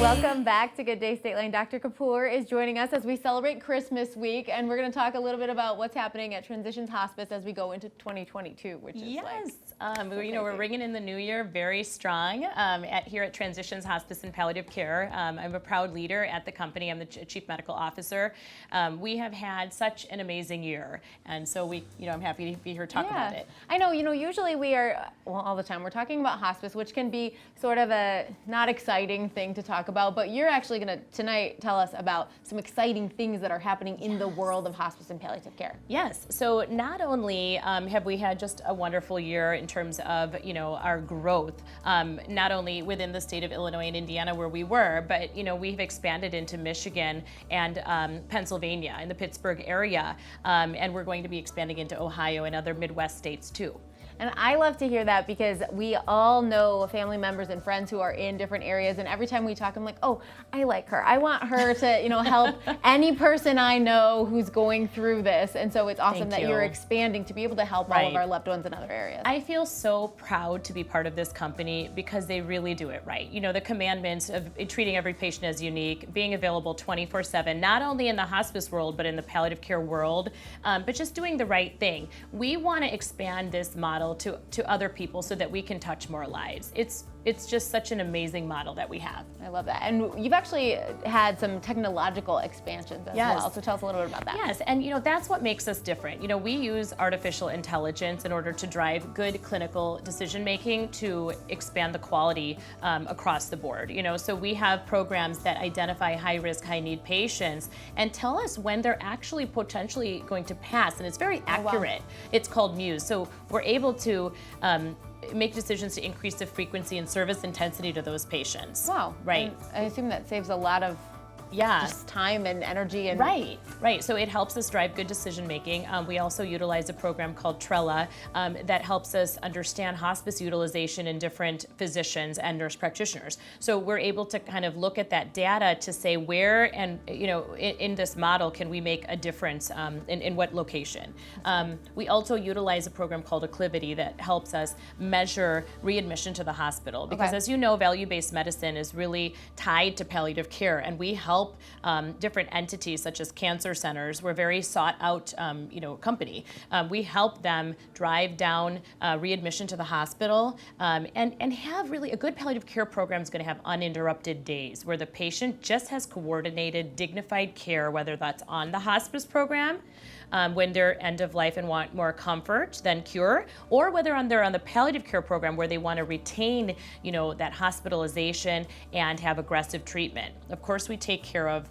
Welcome back to Good Day State Line. Dr. Kapur is joining us as we celebrate Christmas week, and we're going to talk a little bit about what's happening at Transitions Hospice as we go into 2022, which is we're ringing in the new year very strong here at Transitions Hospice and Palliative Care. I'm a proud leader at the company. I'm the Chief Medical Officer. We have had such an amazing year, and so I'm happy to be here to talk about it. I know, usually we are, all the time, we're talking about hospice, which can be sort of a not exciting thing to talk about, but you're actually going to tonight tell us about some exciting things that are happening in the world of hospice and palliative care. Yes, so not only have we had just a wonderful year in terms of our growth, not only within the state of Illinois and Indiana where we were, but we've expanded into Michigan and Pennsylvania in the Pittsburgh area, and we're going to be expanding into Ohio and other Midwest states too. And I love to hear that because we all know family members and friends who are in different areas, and every time we talk, I'm like, oh, I like her. I want her to, help any person I know who's going through this. And so it's awesome that you're expanding to be able to help all of our loved ones in other areas. I feel so proud to be part of this company because they really do it right. The commandments of treating every patient as unique, being available 24/7, not only in the hospice world, but in the palliative care world, but just doing the right thing. We want to expand this model to other people so that we can touch more lives. It's just such an amazing model that we have. I love that. And you've actually had some technological expansions as well. So tell us a little bit about that. Yes, and that's what makes us different. We use artificial intelligence in order to drive good clinical decision making to expand the quality across the board. So we have programs that identify high risk, high need patients and tell us when they're actually potentially going to pass, and it's very accurate. It's called Muse. So we're able to make decisions to increase the frequency and service intensity to those patients. Wow. Right. And I assume that saves a lot of just time and energy. And Right. So it helps us drive good decision making. We also utilize a program called Trella that helps us understand hospice utilization in different physicians and nurse practitioners. So we're able to kind of look at that data to say where and in this model can we make a difference in what location. We also utilize a program called Acclivity that helps us measure readmission to the hospital because as you know, value-based medicine is really tied to palliative care, and we help different entities such as cancer centers. We're a very sought out company. We help them drive down readmission to the hospital and have really a good palliative care program is going to have uninterrupted days where the patient just has coordinated, dignified care, whether that's on the hospice program when they're end of life and want more comfort than cure, or whether they're on the palliative care program where they want to retain that hospitalization and have aggressive treatment. Of course, we take care of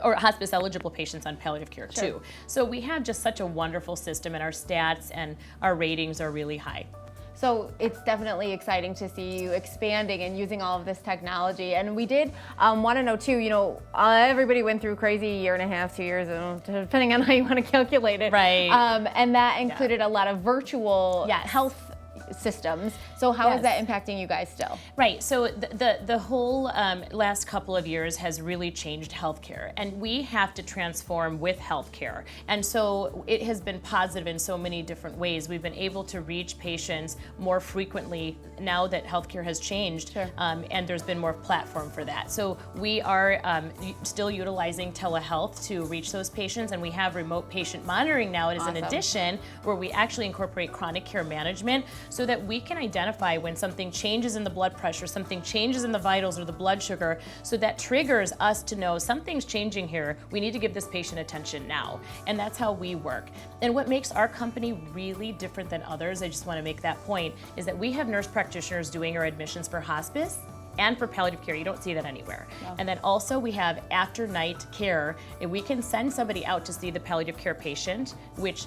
or hospice eligible patients on palliative care too. So we have just such a wonderful system, and our stats and our ratings are really high. So it's definitely exciting to see you expanding and using all of this technology. And we did want to know too, everybody went through crazy year and a half, 2 years, depending on how you want to calculate it. Right. And that included a lot of virtual health systems. So how is that impacting you guys still? Right. So the whole last couple of years has really changed healthcare, and we have to transform with healthcare. And so it has been positive in so many different ways. We've been able to reach patients more frequently now that healthcare has changed, and there's been more platform for that. So we are still utilizing telehealth to reach those patients, and we have remote patient monitoring now as an addition where we actually incorporate chronic care management so that we can identify when something changes in the blood pressure, something changes in the vitals or the blood sugar, so that triggers us to know something's changing here. We need to give this patient attention now. And that's how we work. And what makes our company really different than others, I just want to make that point, is that we have nurse practitioners doing our admissions for hospice and for palliative care. You don't see that anywhere. And then also we have after night care, and we can send somebody out to see the palliative care patient, which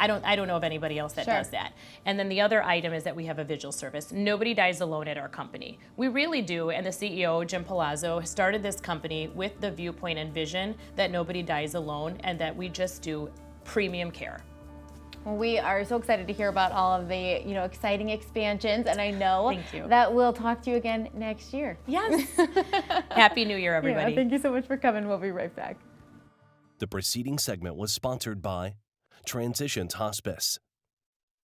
I don't know of anybody else that does that. And then the other item is that we have a vigil service. Nobody dies alone at our company. We really do, and the CEO, Jim Palazzo, started this company with the viewpoint and vision that nobody dies alone and that we just do premium care. Well, we are so excited to hear about all of the, exciting expansions, and I know that we'll talk to you again next year. Yes. Happy New Year, everybody. Thank you so much for coming. We'll be right back. The preceding segment was sponsored by Transitions Hospice.